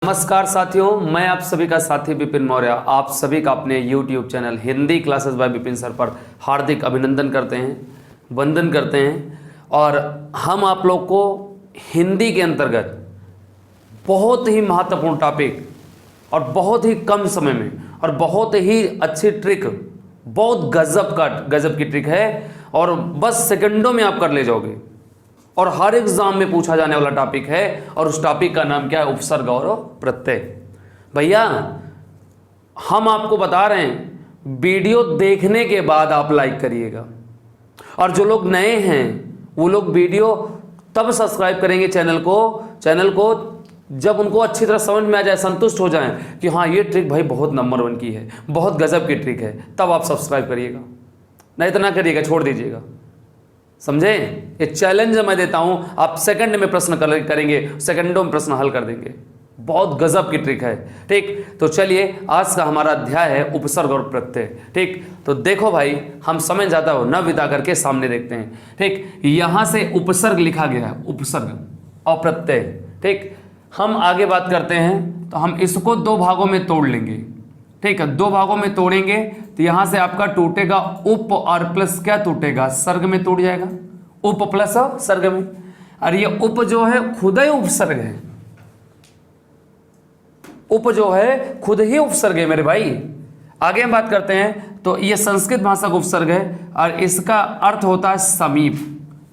नमस्कार साथियों, मैं आप सभी का साथी विपिन मौर्य आप सभी का अपने YouTube channel Hindi classes bye Vipin sir पर हार्दिक अभिनंदन करते हैं, वंदन करते हैं। और हम आप लोग को हिंदी के अंतर्गत बहुत ही महत्वपूर्ण टॉपिक और बहुत ही कम समय में और बहुत ही अच्छी ट्रिक, बहुत गजब की ट्रिक है और बस सेकंडों में आप कर ले जाओगे और हर एग्जाम में पूछा जाने वाला टॉपिक है। और उस टॉपिक का नाम क्या है? उपसर्ग और प्रत्यय। भैया हम आपको बता रहे हैं, वीडियो देखने के बाद आप लाइक करिएगा और जो लोग नए हैं वो लोग वीडियो तब सब्सक्राइब करेंगे चैनल को जब उनको अच्छी तरह समझ में आ जाए, संतुष्ट हो जाएं कि हाँ ये ट्रिक भाई बहुत नंबर 1 की है, बहुत गजब की ट्रिक है, तब आप सब्सक्राइब करिएगा। नहीं तो ना करिएगा, छोड़ दीजिएगा। समझे? ये चैलेंज मैं देता हूं, आप सेकंड में प्रश्न करेंगे, सेकंडों में प्रश्न हल कर देंगे। बहुत गजब की ट्रिक है। ठीक, तो चलिए आज का हमारा अध्याय है उपसर्ग और प्रत्यय। ठीक, तो देखो भाई, हम समय ज़्यादा हो न बिता करके सामने देखते हैं। ठीक, यहां से उपसर्ग लिखा गया है, उपसर्ग और प्रत्यय। ठीक, हम आगे बात करते हैं तो हम इसको 2 भागों में तोड़ लेंगे। ठीक है, 2 भागों में तोड़ेंगे तो यहां से आपका टूटेगा उप और प्लस क्या टूटेगा? सर्ग में टूट जाएगा, उप प्लस सर्ग में। और ये उप जो है खुद ही उपसर्ग है, उप जो है खुद ही उपसर्ग है मेरे भाई। आगे हम बात करते हैं तो ये संस्कृत भाषा का उपसर्ग है और इसका अर्थ होता है समीप।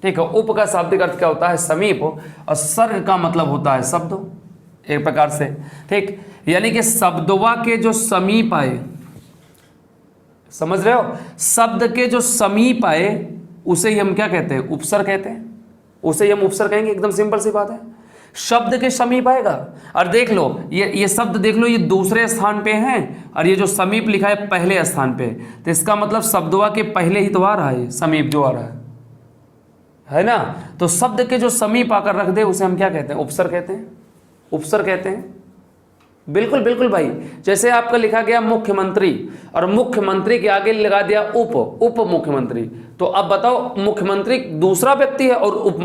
ठीक है, उप का शाब्दिक अर्थ क्या होता है? समीप। और सर्ग का मतलब होता है शब्द, एक प्रकार से। ठीक, यानी कि शब्दवा के जो समीप आए, समझ रहे हो? शब्द के जो समीप आए उसे ही हम क्या कहते हैं? उपसर्ग कहते हैं। उसे ही हम उपसर्ग कहेंगे। एकदम सिंपल सी बात है, शब्द के समीप आएगा। और देख लो ये शब्द देख लो, ये दूसरे स्थान पे है और ये जो समीप लिखा है पहले स्थान पे, तो इसका मतलब शब्दवा के पहले ही तो आ रहा है समीप जो आ रहा है ना? तो शब्द के जो समीप आकर रख दे उसे हम क्या कहते हैं? उपसर्ग कहते हैं, उपसर्ग कहते हैं। बिल्कुल बिल्कुल भाई, जैसे आपका लिखा गया मुख्यमंत्री और मुख्यमंत्री के आगे लगा दिया उप मुख्यमंत्री, तो अब बताओ मुख्यमंत्री दूसरा व्यक्ति है और उप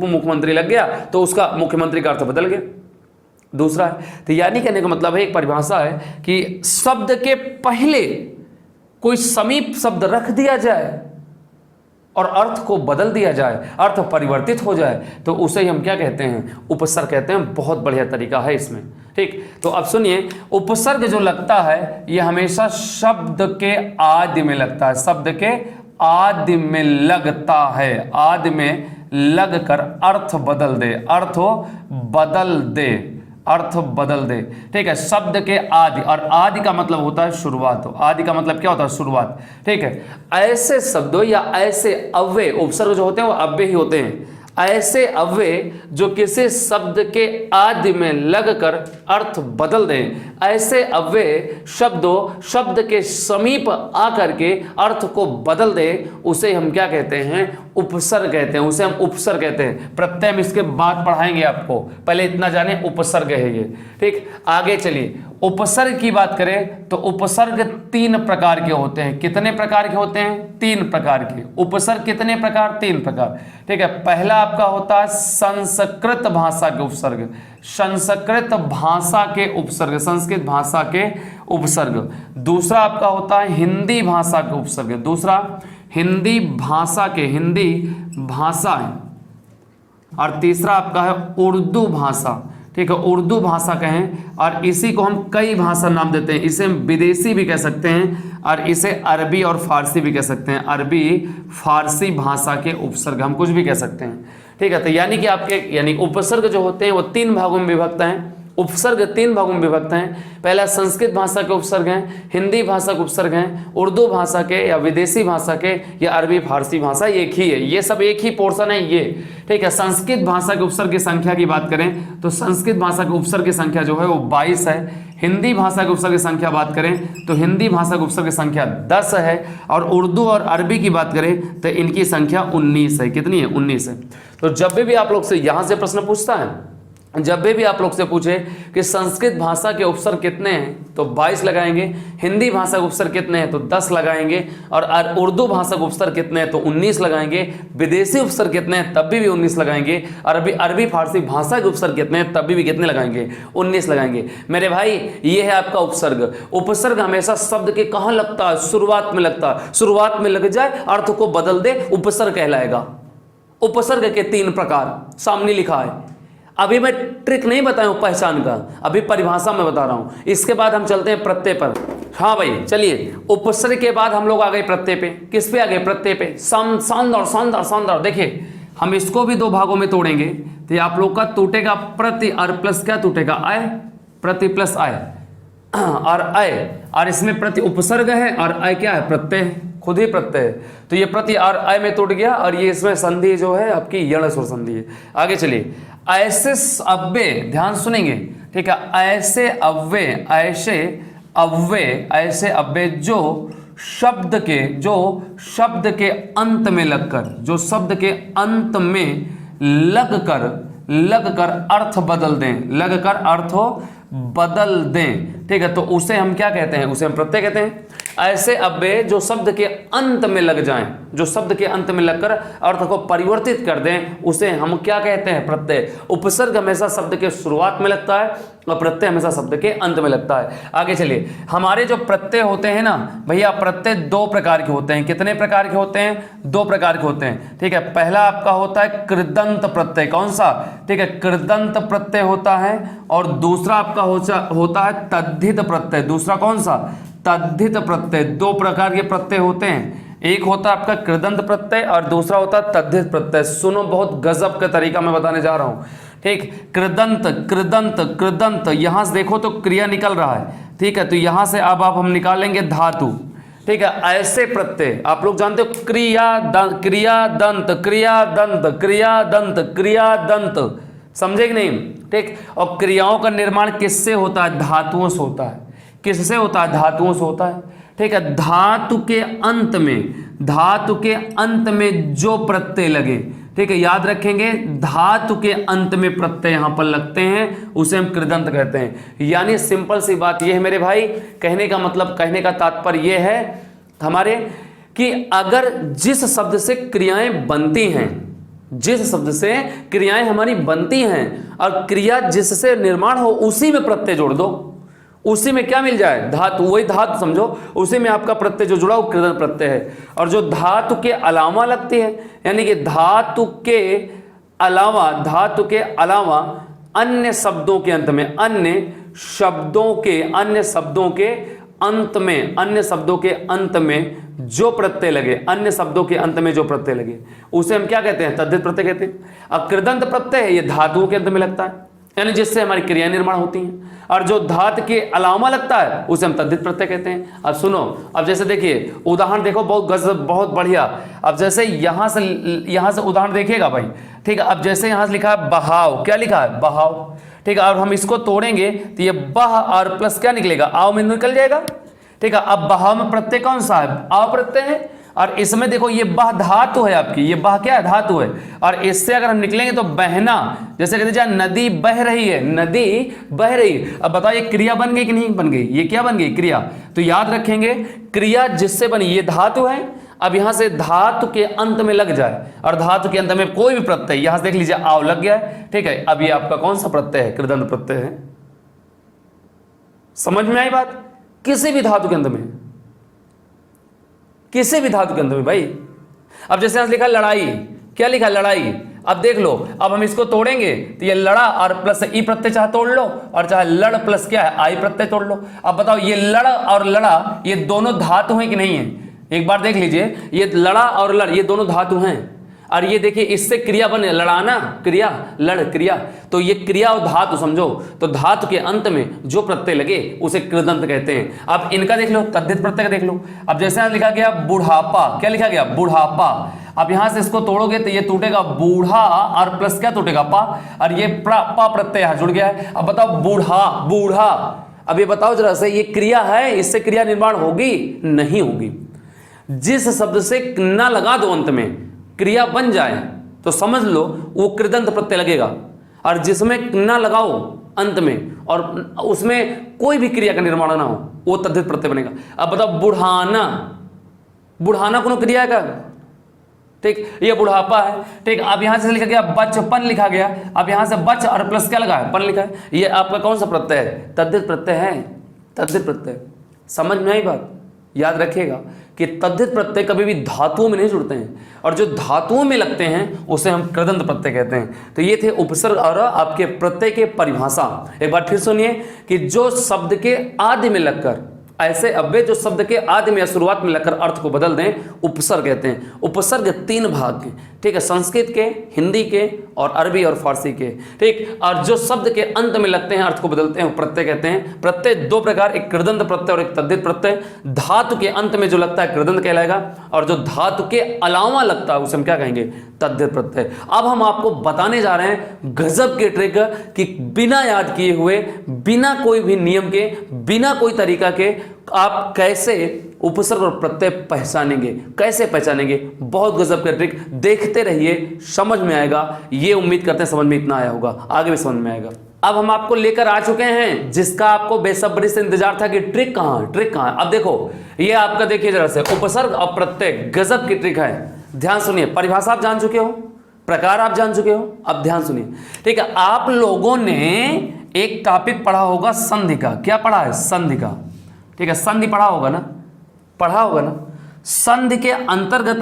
मुख्यमंत्री लग गया तो उसका मुख्यमंत्री का अर्थ बदल गया, दूसरा है। तो यानी कहने का मतलब है, एक परिभाषा है कि शब्द के पहले कोई समीप शब्द रख दिया जाए और अर्थ को बदल दिया जाए, अर्थ परिवर्तित हो जाए, तो उसे हम क्या कहते हैं? उपसर्ग कहते हैं। बहुत बढ़िया तरीका है इसमें। ठीक, तो अब सुनिए, उपसर्ग जो लगता है ये हमेशा शब्द के आदि में लगता है, शब्द के आदि में लगता है, आदि में लग कर अर्थ बदल दे, अर्थ बदल दे, अर्थ बदल दे। ठीक है, शब्द के आदि, और आदि का मतलब होता है शुरुआत। आदि का मतलब क्या होता है? शुरुआत। ठीक है, ऐसे शब्दों या ऐसे अव्यय, उपसर्ग जो होते हैं वो अव्यय ही होते हैं, ऐसे अव्यय जो किसी शब्द के आदि में लगकर अर्थ बदल दें, ऐसे अव्यय शब्द के समीप आकर के अर्थ को बदल दे, उसे हम क्या कहते हैं? उपसर्ग कहते हैं, उसे हम उपसर्ग कहते हैं। प्रत्यय हम इसके बाद पढ़ाएंगे आपको, पहले इतना जाने उपसर्ग है ये। ठीक, आगे चलिए, उपसर्ग की बात करें तो उपसर्ग 3 प्रकार के होते हैं। कितने प्रकार के होते हैं? 3 प्रकार के। उपसर्ग कितने प्रकार? 3 प्रकार। ठीक है, पहला आपका होता है संस्कृत भाषा के उपसर्ग, संस्कृत भाषा के उपसर्ग, संस्कृत भाषा के उपसर्ग। दूसरा आपका होता है हिंदी भाषा के उपसर्ग, दूसरा हिंदी भाषा के, हिंदी भाषा है। और तीसरा आपका है उर्दू भाषा। ठीक है, उर्दू भाषा कहें और इसी को हम कई भाषा नाम देते हैं। इसे हम विदेशी भी कह सकते हैं और इसे अरबी और फारसी भी कह सकते हैं, अरबी फारसी भाषा के उपसर्ग हम कुछ भी कह सकते हैं। ठीक है, तो यानी कि आपके उपसर्ग जो होते हैं वो 3 भागों में विभक्त हैं। उपसर्ग 3 भागों में विभक्त हैं। पहला संस्कृत भाषा के उपसर्ग हैं, हिंदी भाषा के उपसर्ग हैं, उर्दू भाषा के या विदेशी भाषा के या अरबी फारसी भाषा, एक ही है, ये सब एक ही पोर्शन है ये। ठीक है, संस्कृत भाषा के उपसर्ग की संख्या की बात करें तो संस्कृत भाषा के उपसर्ग की संख्या जो है वो 22 है। हिंदी भाषा के उपसर्ग की संख्या बात करें तो हिंदी भाषा के उपसर्ग की संख्या 10 है। और उर्दू और अरबी की बात करें तो इनकी संख्या 19 है। कितनी है? 19 है। तो जब भी आप लोग से यहाँ से प्रश्न पूछता है जब भी आप लोग से पूछे कि संस्कृत भाषा के उपसर्ग कितने हैं तो 22 लगाएंगे, हिंदी भाषा के उपसर्ग कितने हैं तो 10 लगाएंगे, और उर्दू भाषा के उपसर्ग कितने हैं तो 19 लगाएंगे, विदेशी उपसर्ग कितने हैं तब भी 19 लगाएंगे, अरबी फारसी भाषा के उपसर्ग कितने हैं तब भी कितने लगाएंगे 19 लगाएंगे। मेरे भाई ये है आपका उपसर्ग। उपसर्ग हमेशा शब्द के कहाँ लगता है? शुरुआत में लगता है। शुरुआत में लग जाए अर्थ को बदल दे, उपसर्ग कहलाएगा। उपसर्ग के 3 प्रकार सामने लिखा है। अभी मैं ट्रिक नहीं बताऊं पहचान का, अभी परिभाषा में बता रहा हूं। इसके बाद हम चलते हैं प्रत्यय पर। हाँ भाई चलिए, उपसर्ग के बाद हम लोग आ गए प्रत्यय पे। किस पे आ गए? प्रत्यय पे। शानदार शानदार शानदार। देखिए हम इसको भी 2 भागों में तोड़ेंगे तो ये आप लोग का टूटेगा प्रति और प्लस क्या टूटेगा? आय। प्रति प्लस आय और आय, और इसमें प्रति उपसर्ग है और आय क्या है? प्रत्यय है, खुद ही प्रत्यय है। तो ये प्रति और आय में टूट गया, और ये इसमें संधि जो है आपकी यण स्वर संधि है। आगे चलिए, ऐसे अव्यय, ध्यान सुनेंगे ठीक है, ऐसे अव्यय, ऐसे अव्यय जो शब्द के अंत में लगकर, जो शब्द के अंत में लगकर अर्थ बदल दें, लगकर अर्थ बदल दें, ठीक है, तो उसे हम क्या कहते हैं? उसे हम प्रत्यय कहते हैं। ऐसे अव्यय जो शब्द के अंत में लग जाएं, जो शब्द के अंत में लगकर अर्थ को परिवर्तित कर दें, उसे हम क्या कहते हैं? प्रत्यय। उपसर्ग हमेशा शब्द के शुरुआत में लगता है और प्रत्यय हमेशा शब्द के अंत में लगता है। आगे चलिए, हमारे जो प्रत्यय होते हैं ना भैया, प्रत्यय 2 प्रकार के होते हैं। कितने प्रकार के होते हैं? 2 प्रकार के होते हैं, ठीक है। पहला आपका होता है कृदंत प्रत्यय। कौन सा? ठीक है, कृदंत प्रत्यय होता है। और दूसरा आपका होता है तद्धित प्रत्यय। दूसरा कौन सा? तद्धित प्रत्यय। 2 प्रकार के प्रत्यय होते हैं, एक होता है आपका कृदंत प्रत्यय और दूसरा होता है तद्धित प्रत्यय। सुनो, बहुत गजब का तरीका मैं बताने जा रहा हूं, ठीक। कृदंत कृदंत कृदंत, यहां से देखो तो क्रिया निकल रहा है, ठीक है, तो यहां से अब आप हम निकालेंगे धातु, ठीक है। ऐसे प्रत्यय आप लोग जानते हो, क्रियादंत क्रियादंत, समझे कि नहीं? ठीक। और क्रियाओं का निर्माण किससे होता है? धातुओं से होता है। किससे होता है? धातुओं से होता है, ठीक है। धातु के अंत में जो प्रत्यय लगे, ठीक है, याद रखेंगे, धातु के अंत में प्रत्यय यहां पर लगते हैं उसे हम कृदंत कहते हैं। यानी सिंपल सी बात यह है मेरे भाई, कहने का मतलब, कहने का तात्पर्य यह है हमारे कि अगर जिस शब्द से क्रियाएं बनती हैं, जिस शब्द से क्रियाएं हमारी बनती हैं और क्रिया जिससे निर्माण हो उसी में प्रत्यय जोड़ दो, उसी में क्या मिल जाए? धातु। वही धातु समझो, उसी में आपका प्रत्यय जो जुड़ा वो कृदंत प्रत्यय है। और जो धातु के अलावा लगती है, यानी कि धातु के अलावा अन्य शब्दों के अंत में, अन्य शब्दों के अंत में जो प्रत्यय लगे, अन्य शब्दों के अंत में जो प्रत्यय लगे, उसे हम क्या कहते हैं? तद्धित प्रत्यय कहते हैं। अब कृदंत प्रत्यय है, ये धातुओं के अंत में लगता है, यानी जिससे हमारी क्रिया निर्माण होती हैं, और जो धातु के अलावा लगता है उसे हम तद्धित प्रत्यय कहते हैं। अब सुनो, अब जैसे देखिए उदाहरण देखो, बहुत गजब, बहुत बढ़िया। अब जैसे यहां से उदाहरण देखिएगा भाई, ठीक है। अब जैसे यहां से लिखा है बहाव, क्या लिखा है? बहाव, ठीक है। और हम इसको तोड़ेंगे तो ये बह और प्लस क्या निकलेगा? आव में निकल जाएगा, ठीक है। अब बहाव में प्रत्यय कौन सा है? आव प्रत्यय है। और इसमें देखो ये बह धातु है आपकी, ये बह क्या है? धातु है। और इससे अगर हम निकलेंगे तो बहना, जैसे कहते हैं नदी बह रही है, नदी बह रही है। अब बताओ ये क्रिया बन गई कि नहीं बन गई? ये क्या बन गई? क्रिया। तो याद रखेंगे, क्रिया जिससे बनी, ये धातु है। अब यहां से धातु के अंत में लग जाए, और धातु के अंत में कोई भी प्रत्यय, यहां से देख लीजिए आव लग गया है, ठीक है। अब ये आपका कौन सा प्रत्यय है? कृदंत प्रत्यय है। समझ में आई बात? किसी भी धातु के अंत में, किसी भी धातु के अंत में भाई। अब जैसे यहां लिखा लड़ाई, क्या लिखा? लड़ाई। अब देख लो, अब हम इसको तोड़ेंगे तो ये लड़ा और प्लस ई प्रत्यय चाहे तोड़ लो, और चाहे लड़ प्लस क्या है? आई प्रत्यय तोड़ लो। अब बताओ ये लड़ और लड़ा ये दोनों धातु हैं कि नहीं है? एक बार देख लीजिए, ये लड़ा और लड़ ये दोनों धातु हैं। और ये देखिए इससे क्रिया बने, लड़ाना क्रिया, लड़ क्रिया, तो ये क्रिया और धातु समझो। तो धातु के अंत में जो प्रत्यय लगे उसे कृदंत कहते हैं। अब इनका देख लो, तद्धित प्रत्यय का देख लो। अब जैसे यहां लिखा गया बुढ़ापा, क्या लिखा गया? बुढ़ापा। अब यहां से इसको तोड़ोगे तो ये टूटेगा बूढ़ा और प्लस क्या टूटेगा? पा, और ये पा प्रत्यय यहां जुड़ गया है। अब बताओ बूढ़ा, बूढ़ा, अब ये बताओ जरा से, ये क्रिया है, इससे क्रिया निर्माण होगी? नहीं होगी। जिस शब्द से ना लगा दो अंत में, क्रिया बन जाए तो समझ लो वो कृदंत प्रत्यय लगेगा। और जिसमें ना लगाओ अंत में और उसमें कोई भी क्रिया का निर्माण ना हो, वो तद्धित प्रत्यय बनेगा। अब बताओ बुढ़ाना, बुढ़ाना कोनो क्रिया का, ठीक, ये बुढ़ापा है, ठीक। अब यहां से लिखा गया बचपन लिखा गया, अब यहां से बच और प्लस क्या लगा है, पन लिखा है, ये आपका कौन सा प्रत्यय है, तद्धित प्रत्यय है, तद्धित प्रत्यय। समझ में आई बात? याद रखिएगा कि तद्धित प्रत्यय कभी भी धातुओं में नहीं जुड़ते हैं, और जो धातुओं में लगते हैं उसे हम कृदंत प्रत्यय कहते हैं। तो ये थे उपसर्ग और आपके प्रत्यय के परिभाषा। एक बार फिर सुनिए कि जो शब्द के आदि में लगकर, ऐसे अव्यय जो शब्द के आदि में या शुरुआत में लगकर अर्थ को बदल दें, उपसर्ग कहते हैं। उपसर्ग 3 भाग के, ठीक है, संस्कृत के, हिंदी के और अरबी और फारसी के, ठीक। और जो शब्द के अंत में लगते हैं, अर्थ को बदलते हैं, प्रत्यय कहते हैं। प्रत्यय 2 प्रकार, एक कृदंत प्रत्यय और एक तद्धित प्रत्यय। धातु के अंत में जो लगता है कृदंत कहलाएगा, और जो धातु के अलावा लगता है उसे हम क्या कहेंगे, तद्धित प्रत्यय। अब हम आपको बताने जा रहे हैं गजब के ट्रिक कि बिना याद किए हुए, बिना कोई भी नियम के, बिना कोई तरीका के आप कैसे उपसर्ग और प्रत्यय पहचानेंगे, कैसे पहचानेंगे। बहुत गजब का ट्रिक, देखते रहिए, समझ में आएगा। ये उम्मीद करते हैं समझ में इतना आया होगा, आगे भी समझ में आएगा। अब हम आपको लेकर आ चुके हैं जिसका आपको बेसब्री से इंतजार था कि ट्रिक कहां है, ट्रिक कहां है। अब देखो ये आपका, देखिए जरा से, उपसर्ग और प्रत्यय गजब की ट्रिक है। ध्यान सुनिए, परिभाषा आप जान चुके हो, प्रकार आप जान चुके हो, अब ध्यान सुनिए, ठीक है। आप लोगों ने एक टॉपिक पढ़ा होगा संधि का, क्या पढ़ा है, संधि का, ठीक है, संधि पढ़ा होगा ना, पढ़ा होगा ना। संधि के अंतर्गत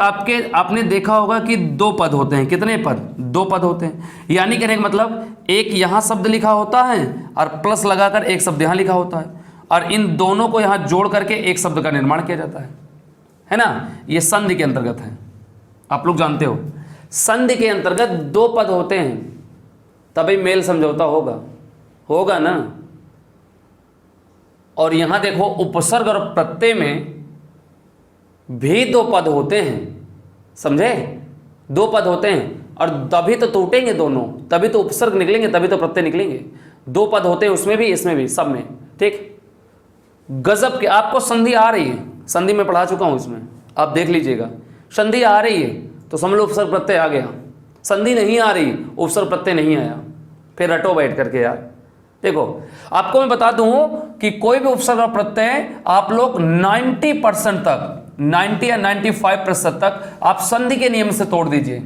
आपने देखा होगा कि 2 पद होते हैं। कितने पद, 2 पद होते हैं। यानी कहने का मतलब एक यहां शब्द लिखा होता है और प्लस लगाकर एक शब्द यहां लिखा होता है, और इन दोनों को यहां जोड़ करके एक शब्द का निर्माण किया जाता है ना। ये संधि के अंतर्गत है, आप लोग जानते हो। संधि के अंतर्गत 2 पद होते हैं, तभी मेल समझौता होगा ना। और यहां देखो उपसर्ग और प्रत्यय में भी 2 पद होते हैं, समझे, 2 पद होते हैं, और तभी तो टूटेंगे दोनों, तभी तो उपसर्ग निकलेंगे, तभी तो प्रत्यय निकलेंगे। 2 पद होते हैं उसमें भी, इसमें भी, सब में, ठीक। गजब के, आपको संधि आ रही है, संधि में पढ़ा चुका हूं, इसमें आप देख लीजिएगा। संधि आ रही है तो समझ लो उपसर्ग प्रत्यय आ गया। संधि नहीं आ रही, उपसर्ग प्रत्यय नहीं आया, फिर रटो बैठ करके यार। देखो आपको मैं बता दूं कि कोई भी उपसर्ग और प्रत्यय आप लोग 90% तक, 90 या 95% तक आप संधि के नियम से तोड़ दीजिए।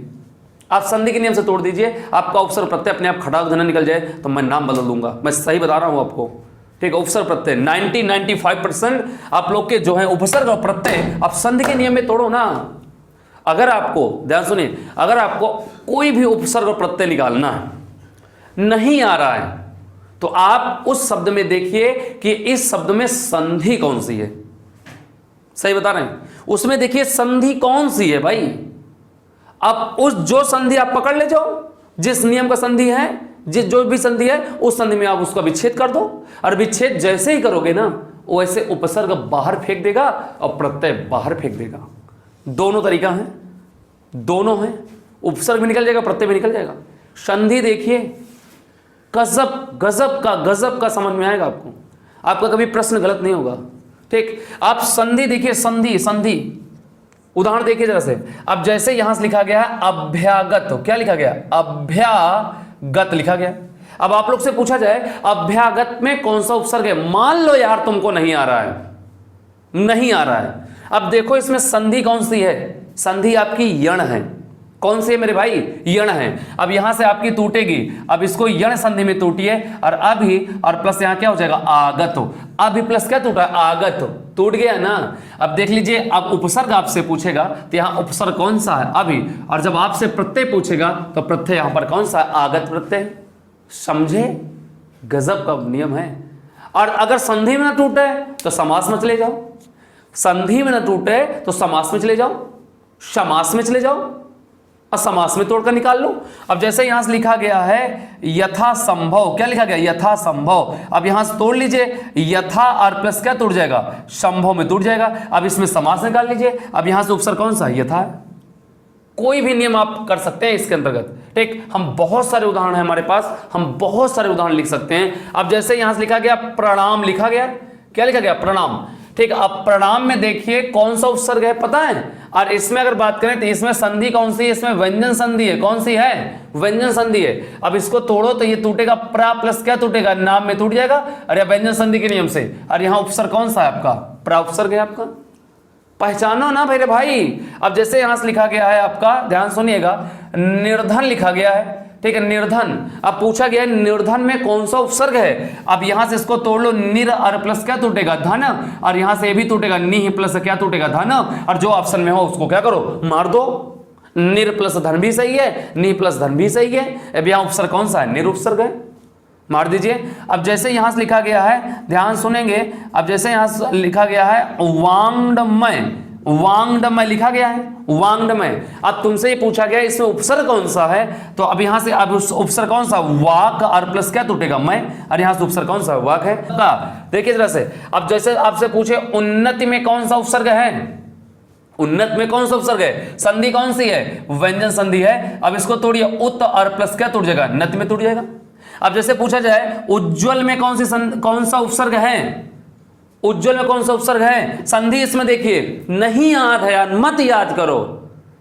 आप संधि के नियम से तोड़ दीजिए, आपका उपसर्ग प्रत्यय अपने आप खटाक देना निकल जाए तो मैं नाम बदल दूंगा, मैं सही बता रहा हूं आपको, ठीक है। उपसर्ग प्रत्यय 90-95% आप लोग के जो है उपसर्ग और प्रत्यय आप संधि के नियम में तोड़ो ना। अगर आपको, ध्यान सुनिए, अगर आपको कोई भी उपसर्ग और प्रत्यय निकालना है, नहीं आ रहा है, तो आप उस शब्द में देखिए कि इस शब्द में संधि कौन सी है। सही बता रहे हैं, उसमें देखिए संधि कौन सी है भाई। अब उस जो संधि आप पकड़ ले जाओ, जिस नियम का संधि है, जिस जो भी संधि है, उस संधि में आप उसका विच्छेद कर दो, और विच्छेद जैसे ही करोगे ना, वैसे उपसर्ग बाहर फेंक देगा और प्रत्यय बाहर फेंक देगा। दोनों तरीका है, दोनों है, उपसर्ग भी निकल जाएगा, प्रत्यय भी निकल जाएगा। संधि देखिए, गजब का समझ में आएगा आपको, आपका कभी प्रश्न गलत नहीं होगा, ठीक। आप संधि देखिए, संधि उदाहरण देखिए जरा से। अब जैसे यहां से लिखा गया है अभ्यागत, तो क्या लिखा गया, अभ्यागत लिखा गया। अब आप लोग से पूछा जाए अभ्यागत में कौन सा उपसर्ग है, मान लो यार तुमको नहीं आ रहा है, अब देखो इसमें संधि कौन सी है, संधि आपकी यण है। कौन सी है मेरे भाई, यण है। अब यहां से आपकी टूटेगी, अब इसको यण संधि में टूटिए, और अभी और प्लस यहां क्या हो जाएगा, आगत हो। अभी प्लस क्या टूटा, आगत हो, टूट गया ना। अब देख लीजिए, अब उपसर्ग आपसे पूछेगा तो यहां उपसर्ग कौन सा है, अभी, और जब आपसे प्रत्यय पूछेगा तो प्रत्यय यहां पर कौन सा है, आगत प्रत्यय। समझे, गजब का नियम है। और अगर संधि में ना टूटे तो समास में चले जाओ, संधि में ना टूटे तो समास में चले जाओ, समास में चले जाओ और समास में तोड़कर निकाल लो। अब जैसे यहां से लिखा गया है यथा संभव, क्या लिखा गया, यथा संभव। अब यहां से तोड़ लीजिए, यथा और प्लस क्या टूट जाएगा, संभव में टूट जाएगा। अब इसमें समास निकाल लीजिए। अब यहां से उपसर्ग कौन सा है, यथा है। कोई भी नियम आप कर सकते हैं इसके अंतर्गत, ठीक। हम बहुत सारे उदाहरण है हमारे पास, हम बहुत सारे उदाहरण लिख सकते हैं। अब जैसे यहां से लिखा गया प्रणाम, लिखा गया, क्या लिखा गया, प्रणाम। ठीक है। अब प्रणाम में देखिए कौन सा उपसर्ग है पता है, और इसमें अगर बात करें तो इसमें संधि कौन सी है, इसमें व्यंजन संधि है। कौन सी है? व्यंजन संधि है। अब इसको तोड़ो तो ये टूटेगा, प्रा प्लस क्या टूटेगा, नाम में टूट जाएगा, अरे व्यंजन संधि के नियम से। और यहाँ उपसर्ग कौन सा है आपका? प्रा उपसर्ग है आपका, पहचानो ना मेरे भाई। अब जैसे यहां से लिखा गया है आपका, ध्यान सुनिएगा, निर्धन लिखा गया है, ठीक है, निर्धन। अब पूछा गया है निर्धन में कौन सा उपसर्ग है। अब यहां से इसको तोड़ लो, निर और प्लस क्या टूटेगा, धन, और यहां से ये भी टूटेगा, नि प्लस क्या टूटेगा, धन, और जो ऑप्शन में हो उसको क्या करो, मार दो। निर प्लस धन भी सही है, नि प्लस धन भी सही है। अब यहां उपसर्ग कौन सा है? निर उपसर्ग है, मार दीजिए। अब जैसे यहां से लिखा गया है, ध्यान सुनेंगे, अब जैसे यहां से लिखा गया है वांगडमय, वांगडमय लिखा गया है, वांगडमय। अब तुमसे ये पूछा गया इसमें उपसर्ग कौन सा है, तो अब यहां से अब उपसर्ग कौन सा, वाक, और प्लस क्या टूटेगा, मैं, और यहां से उपसर्ग कौन सा, वाक है। देखिए जरा से, अब जैसे आपसे पूछे उन्नति में कौन सा उपसर्ग है, उन्नत में कौन सा उपसर्ग है, संधि कौन सी है, व्यंजन संधि है। अब इसको तोड़िए, उत और प्लस क्या टूट जाएगा, नत में टूट जाएगा। अब जैसे पूछा जाए उज्ज्वल में कौन सा उपसर्ग है, उज्ज्वल में कौन सा उपसर्ग है, संधि इसमें देखिए, नहीं याद है यार, मत याद करो,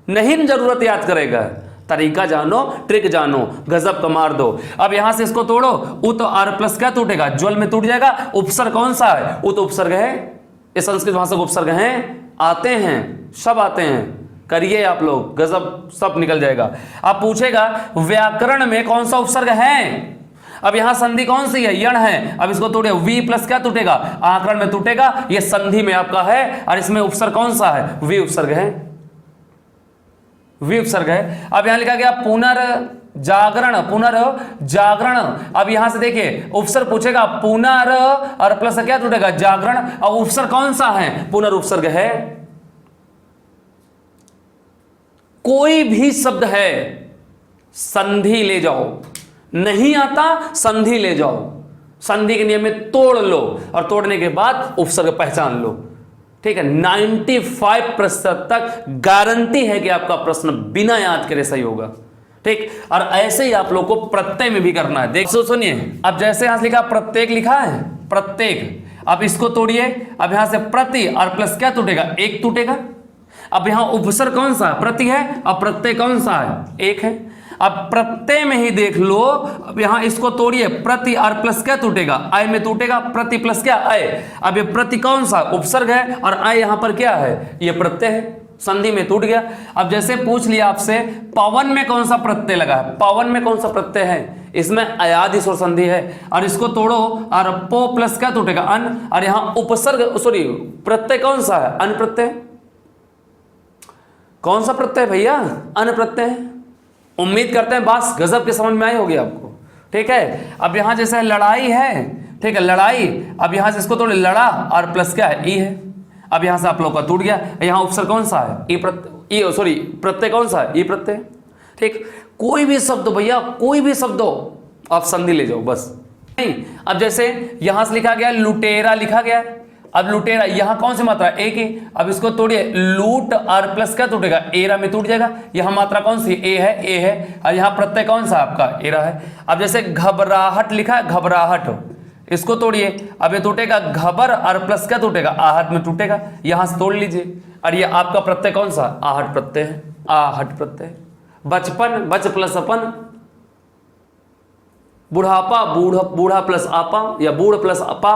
नहीं जरूरत याद करेगा, तरीका जानो, ट्रिक जानो, गजब का मार दो। अब यहां से इसको तोड़ो, उत और प्लस क्या टूटेगा, ज्वल में टूट जाएगा। उपसर्ग कौन सा है, उत उपसर्ग है। ये संस्कृत भाषा के उपसर्ग हैं, आते हैं, सब आते हैं, करिए आप लोग, गजब सब निकल जाएगा। अब पूछेगा व्याकरण में कौन सा उपसर्ग है। अब यहां संधि कौन सी है, यण है। अब इसको तोड़िए, वी प्लस क्या टूटेगा, आकरण में टूटेगा, ये संधि में आपका है, और इसमें उपसर्ग कौन सा है, वी उपसर्ग है, वी उपसर्ग है। अब यहां लिखा गया पुनर्जागरण, पुनर्जागरण। अब यहां से देखिए उपसर्ग पूछेगा, पुनर और प्लस क्या टूटेगा, जागरण, और उपसर्ग कौन सा है, पुनर उपसर्ग है। कोई भी शब्द है संधि ले जाओ, नहीं आता संधि ले जाओ, संधि के नियम में तोड़ लो, और तोड़ने के बाद उपसर्ग पहचान लो, ठीक है। 95% तक गारंटी है कि आपका प्रश्न बिना याद करे सही होगा, ठीक। और ऐसे ही आप लोग को प्रत्यय में भी करना है। देख सुनिए, अब जैसे यहां से लिखा प्रत्येक लिखा है, प्रत्येक। अब इसको तोड़िए, अब यहां से प्रति और प्लस क्या टूटेगा, एक टूटेगा। अब यहां उपसर्ग कौन सा, प्रति है, और प्रत्यय कौन सा है, एक है। अब प्रत्यय में ही देख लो, अब यहां इसको तोड़िए, प्रति और प्लस क्या टूटेगा, आय में टूटेगा, प्रति प्लस क्या, आय। अब ये प्रति कौन सा, उपसर्ग है, और आय यहां पर क्या है, ये प्रत्यय है, संधि में टूट गया। अब जैसे पूछ लिया आपसे पवन में कौन सा प्रत्यय लगा है, पवन में कौन सा प्रत्यय है, इसमें अयादि स्वर संधि है, और इसको तोड़ो, और पो प्लस क्या टूटेगा, अन, और यहां उपसर्ग सॉरी प्रत्यय कौन सा है, अन प्रत्यय। कौन सा प्रत्यय भैया, अन प्रत्यय। उम्मीद करते हैं बस गजब के समझ में आई होगी आपको, ठीक है। अब यहां जैसे लड़ाई है, ठीक है, लड़ाई। अब यहां से इसको तोड़े, लड़ा और प्लस क्या है, ई है। अब यहां से आप लोग का टूट गया। यहां उपसर्ग कौन सा है, ई प्रत्यय, ई सॉरी प्रत्यय कौन सा है, ई प्रत्यय, ठीक। कोई भी शब्द भैया, कोई भी शब्द हो, आप संधि ले जाओ बस। नहीं, अब जैसे यहां से लिखा गया लुटेरा लिखा गया, अब लुटेरा यहां कौन सी मात्रा, एक ही। अब इसको तोड़िए, लूट और प्लस क्या टूटेगा, एरा में टूट जाएगा। यहां मात्रा कौन सी, ए है, ए है, और यहां प्रत्यय कौन सा आपका, एरा है। अब जैसे घबराहट लिखा है, घबराहट, इसको तोड़िए, अब ये टूटेगा, घबर और प्लस क्या टूटेगा, आहट में टूटेगा। यहां से तोड़ लीजिए, और ये आपका प्रत्यय कौन सा, आहट प्रत्यय है, आहट प्रत्यय। बचपन, बच प्लस अपन, बुढ़ापा, बूढ़ा प्लस आपा, या बूढ़ प्लस अपा,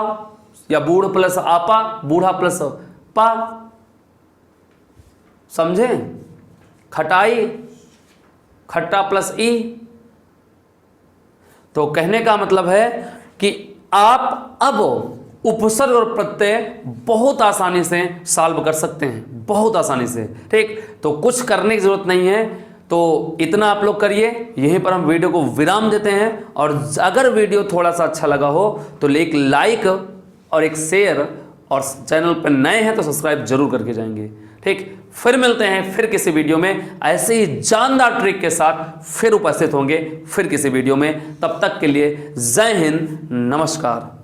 या बूढ़ प्लस आपा, बूढ़ा प्लस पा, समझे। खटाई, खट्टा प्लस ई। तो कहने का मतलब है कि आप अब उपसर्ग और प्रत्यय बहुत आसानी से सॉल्व कर सकते हैं, बहुत आसानी से, ठीक। तो कुछ करने की जरूरत नहीं है, तो इतना आप लोग करिए। यहीं पर हम वीडियो को विराम देते हैं, और अगर वीडियो थोड़ा सा अच्छा लगा हो तो एक लाइक और एक शेयर, और चैनल पर नए हैं तो सब्सक्राइब जरूर करके जाएंगे, ठीक। फिर मिलते हैं फिर किसी वीडियो में, ऐसे ही जानदार ट्रिक के साथ फिर उपस्थित होंगे फिर किसी वीडियो में। तब तक के लिए जय हिंद, नमस्कार।